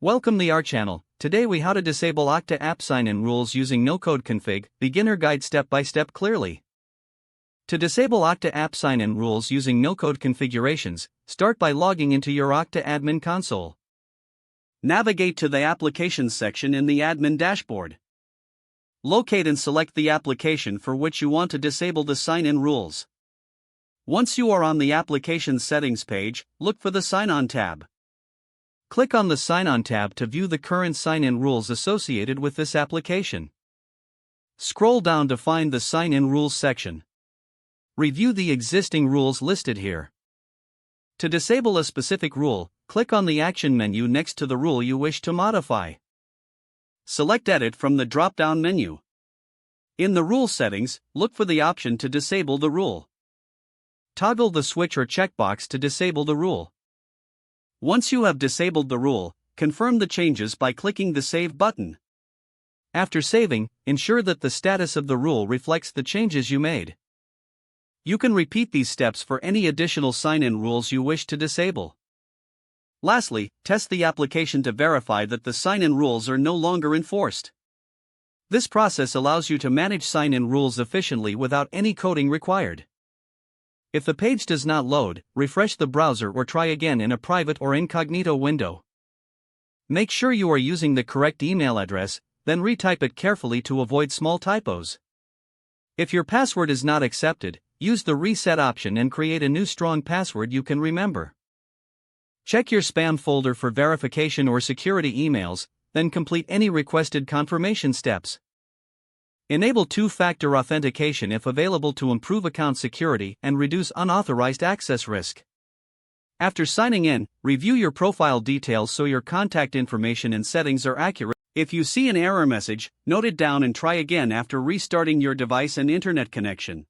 Welcome to our channel. Today we how to disable Okta app sign-in rules using no-code config, beginner guide step-by-step clearly. To disable Okta app sign-in rules using no-code configurations, start by logging into your Okta admin console. Navigate to the Applications section in the admin dashboard. Locate and select the application for which you want to disable the sign-in rules. Once you are on the Applications settings page, look for the Sign-On tab. Click on the Sign-On tab to view the current sign-in rules associated with this application. Scroll down to find the Sign-in Rules section. Review the existing rules listed here. To disable a specific rule, click on the Action menu next to the rule you wish to modify. Select Edit from the drop-down menu. In the Rule settings, look for the option to disable the rule. Toggle the switch or checkbox to disable the rule. Once you have disabled the rule, confirm the changes by clicking the Save button. After saving, ensure that the status of the rule reflects the changes you made. You can repeat these steps for any additional sign-in rules you wish to disable. Lastly, test the application to verify that the sign-in rules are no longer enforced. This process allows you to manage sign-in rules efficiently without any coding required. If the page does not load, refresh the browser or try again in a private or incognito window. Make sure you are using the correct email address, then retype it carefully to avoid small typos. If your password is not accepted, use the reset option and create a new strong password you can remember. Check your spam folder for verification or security emails, then complete any requested confirmation steps. Enable two-factor authentication if available to improve account security and reduce unauthorized access risk. After signing in, review your profile details so your contact information and settings are accurate. If you see an error message, note it down and try again after restarting your device and internet connection.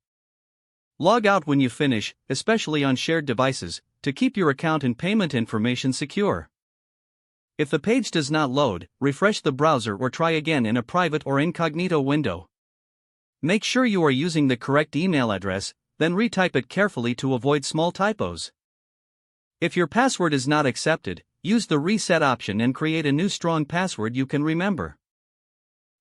Log out when you finish, especially on shared devices, to keep your account and payment information secure. If the page does not load, refresh the browser or try again in a private or incognito window. Make sure you are using the correct email address, then retype it carefully to avoid small typos. If your password is not accepted, use the reset option and create a new strong password you can remember.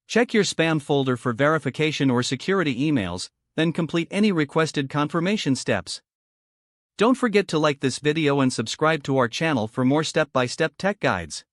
Check your spam folder for verification or security emails, then complete any requested confirmation steps. Don't forget to like this video and subscribe to our channel for more step-by-step tech guides.